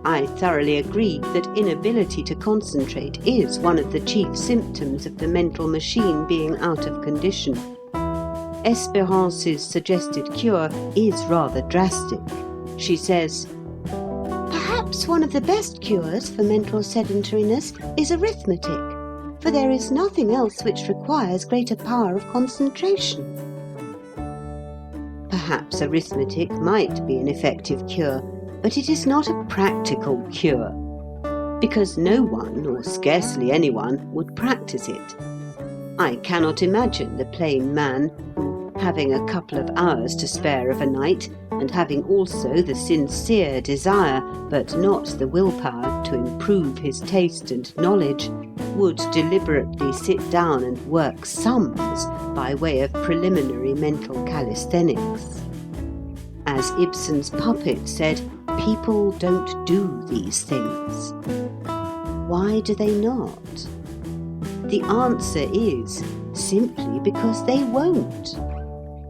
I thoroughly agree that inability to concentrate is one of the chief symptoms of the mental machine being out of condition. Espérance's suggested cure is rather drastic. She says, "Perhaps one of the best cures for mental sedentariness is arithmetic, for there is nothing else which requires greater power of concentration." Perhaps arithmetic might be an effective cure, but it is not a practical cure, because no one, or scarcely anyone, would practice it. I cannot imagine the plain man who, having a couple of hours to spare of a night, and having also the sincere desire, but not the willpower, to improve his taste and knowledge, would deliberately sit down and work sums by way of preliminary mental calisthenics. As Ibsen's puppet said, people don't do these things. Why do they not? The answer is simply because they won't.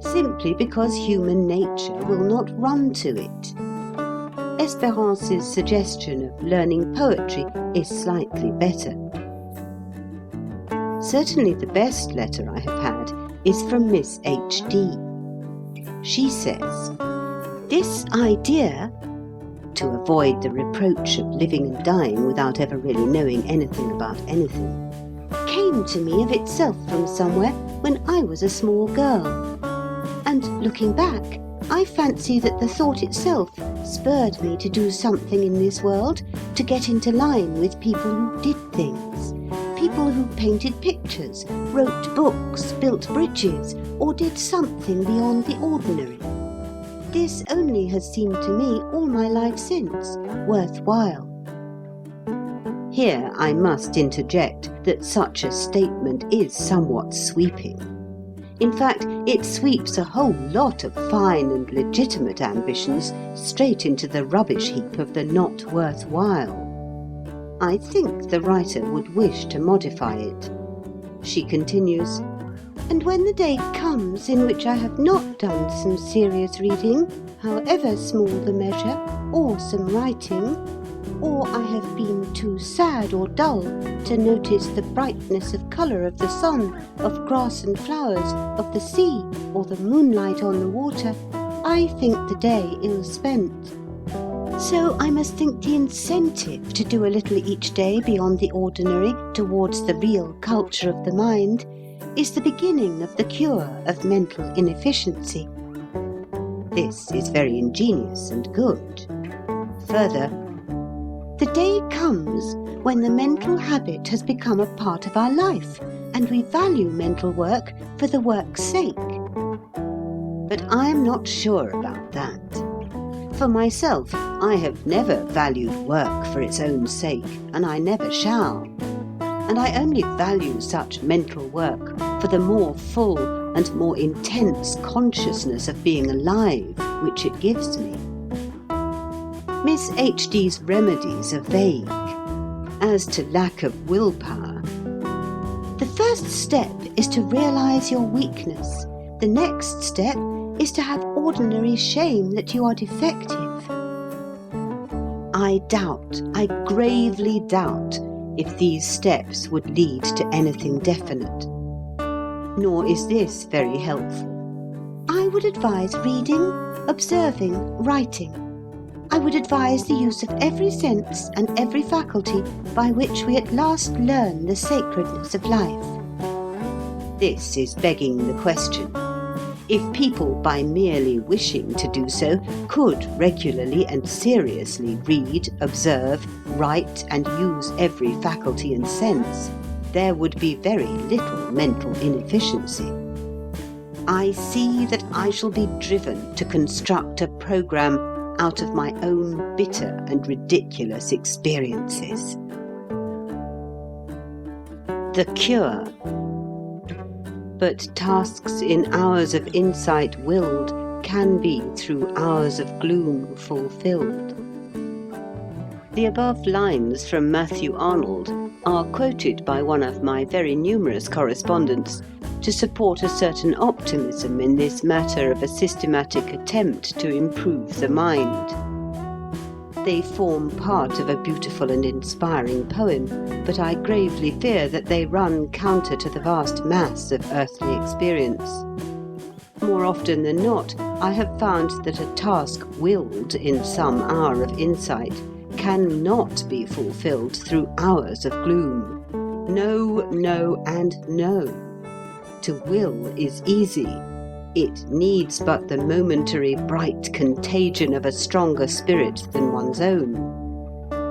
Simply because human nature will not run to it. Espérance's suggestion of learning poetry is slightly better. Certainly the best letter I have had is from Miss H.D. She says, "This idea," to avoid the reproach of living and dying without ever really knowing anything about anything, "came to me of itself from somewhere when I was a small girl. And looking back, I fancy that the thought itself spurred me to do something in this world, to get into line with people who did things, people who painted pictures, wrote books, built bridges, or did something beyond the ordinary. This only has seemed to me all my life since worthwhile." Here I must interject that such a statement is somewhat sweeping. In fact, it sweeps a whole lot of fine and legitimate ambitions straight into the rubbish heap of the not worthwhile. I think the writer would wish to modify it. She continues, "And when the day comes in which I have not done some serious reading, however small the measure, or some writing, or I have been too sad or dull to notice the brightness of colour of the sun, of grass and flowers, of the sea, or the moonlight on the water, I think the day ill spent. So I must think the incentive to do a little each day beyond the ordinary towards the real culture of the mind is the beginning of the cure of mental inefficiency." This is very ingenious and good. Further, "The day comes when the mental habit has become a part of our life, and we value mental work for the work's sake." But I am not sure about that. For myself, I have never valued work for its own sake, and I never shall. And I only value such mental work for the more full and more intense consciousness of being alive which it gives me. Miss H.D.'s remedies are vague. As to lack of willpower, "The first step is to realise your weakness. The next step is to have ordinary shame that you are defective." I gravely doubt, if these steps would lead to anything definite. Nor is this very helpful. I would advise reading, observing, writing. I would advise the use of every sense and every faculty by which we at last learn the sacredness of life. This is begging the question. If people, by merely wishing to do so, could regularly and seriously read, observe, write, and use every faculty and sense, there would be very little mental inefficiency. I see that I shall be driven to construct a programme out of my own bitter and ridiculous experiences. The cure. But tasks in hours of insight willed can be through hours of gloom fulfilled. The above lines from Matthew Arnold are quoted by one of my very numerous correspondents to support a certain optimism in this matter of a systematic attempt to improve the mind. They form part of a beautiful and inspiring poem, but I gravely fear that they run counter to the vast mass of earthly experience. More often than not, I have found that a task willed in some hour of insight cannot be fulfilled through hours of gloom. No, no, and no. To will is easy. It needs but the momentary bright contagion of a stronger spirit than one's own.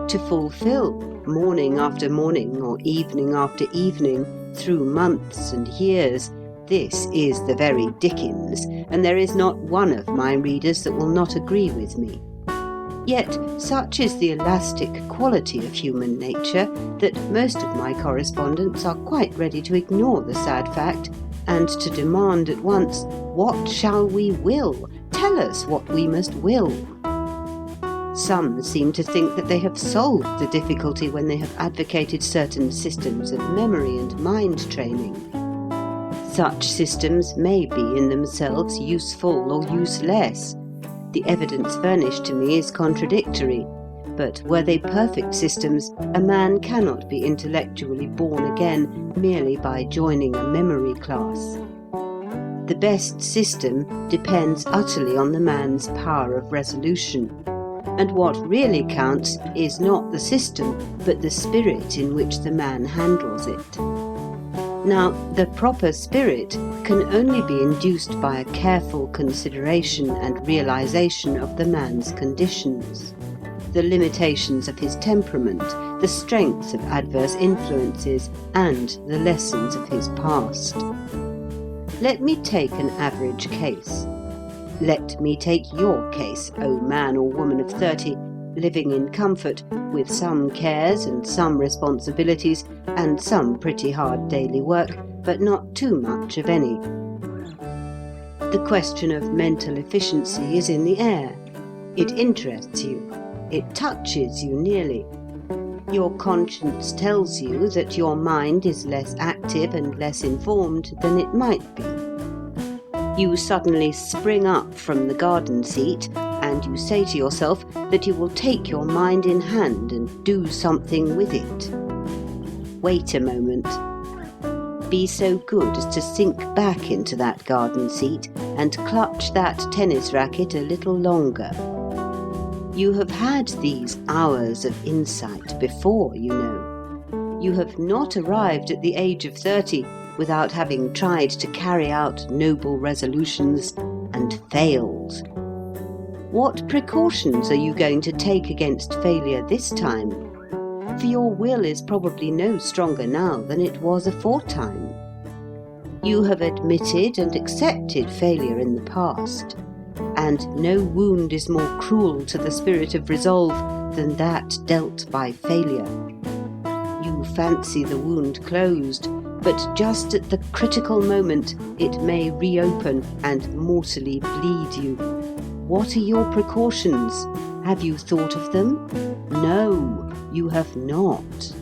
To fulfill, morning after morning or evening after evening, through months and years, this is the very Dickens, and there is not one of my readers that will not agree with me. Yet such is the elastic quality of human nature that most of my correspondents are quite ready to ignore the sad fact and to demand at once, "What shall we will? Tell us what we must will." Some seem to think that they have solved the difficulty when they have advocated certain systems of memory and mind training. Such systems may be in themselves useful or useless. The evidence furnished to me is contradictory, but were they perfect systems, a man cannot be intellectually born again merely by joining a memory class. The best system depends utterly on the man's power of resolution, and what really counts is not the system, but the spirit in which the man handles it. Now, the proper spirit can only be induced by a careful consideration and realization of the man's conditions, the limitations of his temperament, the strengths of adverse influences, and the lessons of his past. Let me take an average case. Let me take your case, O man or woman of 30, living in comfort, with some cares and some responsibilities, and some pretty hard daily work, but not too much of any. The question of mental efficiency is in the air. It interests you. It touches you nearly. Your conscience tells you that your mind is less active and less informed than it might be. You suddenly spring up from the garden seat and you say to yourself that you will take your mind in hand and do something with it. Wait a moment. Be so good as to sink back into that garden seat and clutch that tennis racket a little longer. You have had these hours of insight before, you know. You have not arrived at the age of 30 without having tried to carry out noble resolutions and failed. What precautions are you going to take against failure this time? For your will is probably no stronger now than it was aforetime. You have admitted and accepted failure in the past, and no wound is more cruel to the spirit of resolve than that dealt by failure. You fancy the wound closed, but just at the critical moment it may reopen and mortally bleed you. What are your precautions? Have you thought of them? No, you have not.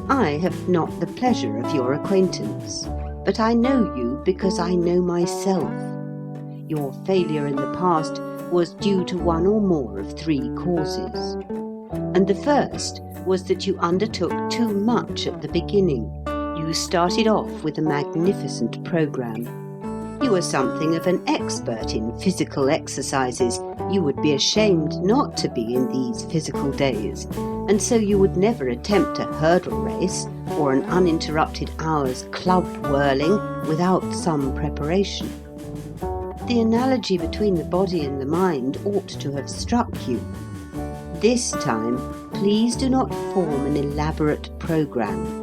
I have not the pleasure of your acquaintance, but I know you because I know myself. Your failure in the past was due to one or more of 3 causes. And the first was that you undertook too much at the beginning. You started off with a magnificent program. You were something of an expert in physical exercises. You would be ashamed not to be in these physical days, and so you would never attempt a hurdle race or an uninterrupted hour's club whirling without some preparation. The analogy between the body and the mind ought to have struck you. This time, please do not form an elaborate program.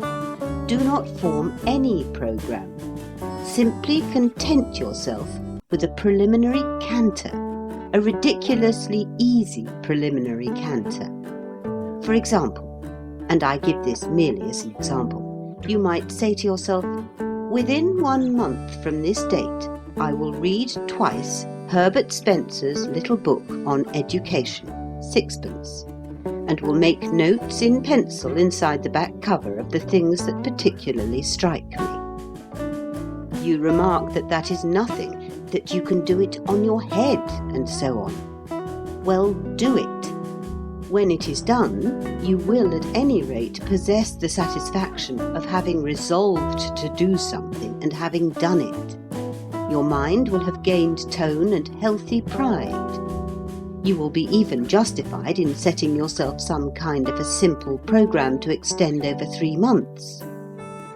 Do not form any program. Simply content yourself with a preliminary canter, a ridiculously easy preliminary canter. For example, and I give this merely as an example, you might say to yourself, within 1 month from this date, I will read twice Herbert Spencer's little book on education, 6d, and will make notes in pencil inside the back cover of the things that particularly strike me. You remark that that is nothing, that you can do it on your head, and so on. Well, do it. When it is done, you will at any rate possess the satisfaction of having resolved to do something and having done it. Your mind will have gained tone and healthy pride. You will be even justified in setting yourself some kind of a simple program to extend over 3 months.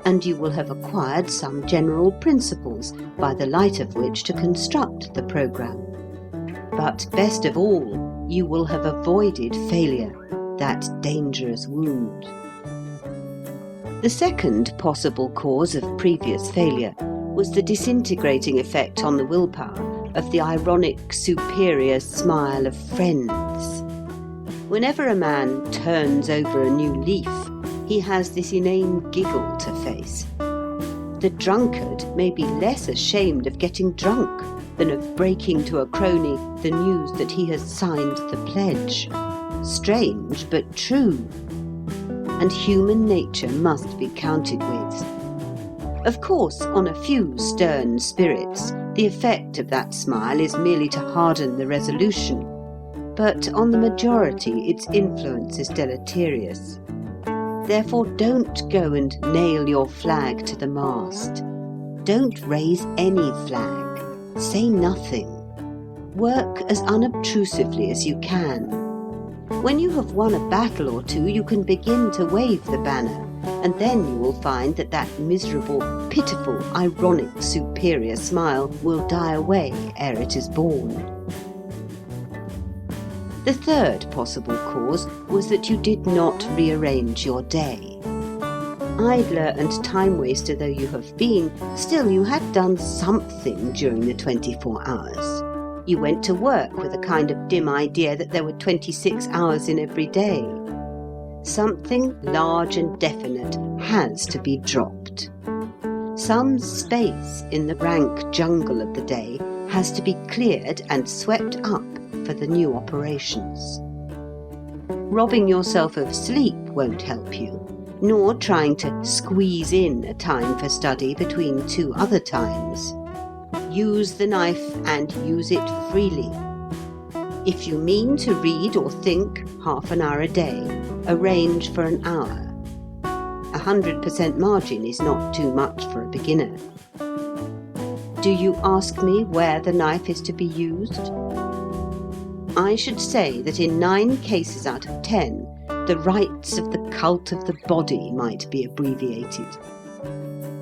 And you will have acquired some general principles by the light of which to construct the program. But best of all, you will have avoided failure, that dangerous wound. The second possible cause of previous failure was the disintegrating effect on the willpower of the ironic, superior smile of friends. Whenever a man turns over a new leaf, he has this inane giggle to face. The drunkard may be less ashamed of getting drunk than of breaking to a crony the news that he has signed the pledge. Strange, but true. And human nature must be counted with. Of course, on a few stern spirits, the effect of that smile is merely to harden the resolution, but on the majority its influence is deleterious. Therefore, don't go and nail your flag to the mast. Don't raise any flag. Say nothing. Work as unobtrusively as you can. When you have won a battle or two, you can begin to wave the banner, and then you will find that that miserable, pitiful, ironic, superior smile will die away ere it is born. The third possible cause was that you did not rearrange your day. Idler and time-waster though you have been, still you had done something during the 24 hours. You went to work with a kind of dim idea that there were 26 hours in every day. Something large and definite has to be dropped. Some space in the rank jungle of the day has to be cleared and swept up for the new operations. Robbing yourself of sleep won't help you, nor trying to squeeze in a time for study between 2 other times. Use the knife and use it freely. If you mean to read or think half an hour a day, arrange for an hour. 100% margin is not too much for a beginner. Do you ask me where the knife is to be used? I should say that in 9 cases out of 10, the rites of the cult of the body might be abbreviated.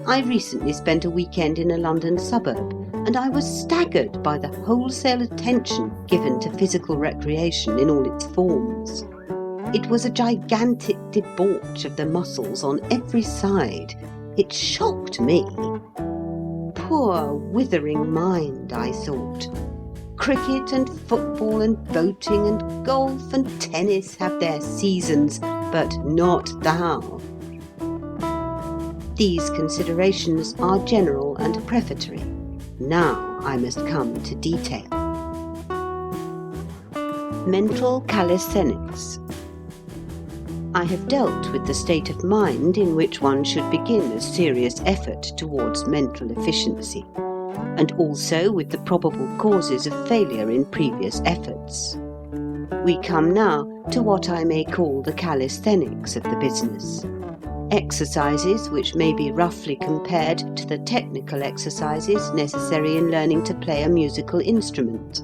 I recently spent a weekend in a London suburb, and I was staggered by the wholesale attention given to physical recreation in all its forms. It was a gigantic debauch of the muscles on every side. It shocked me. Poor withering mind, I thought. Cricket and football and boating and golf and tennis have their seasons, but not thou. These considerations are general and prefatory. Now I must come to detail. Mental calisthenics. I have dealt with the state of mind in which one should begin a serious effort towards mental efficiency, and also with the probable causes of failure in previous efforts. We come now to what I may call the calisthenics of the business. Exercises which may be roughly compared to the technical exercises necessary in learning to play a musical instrument.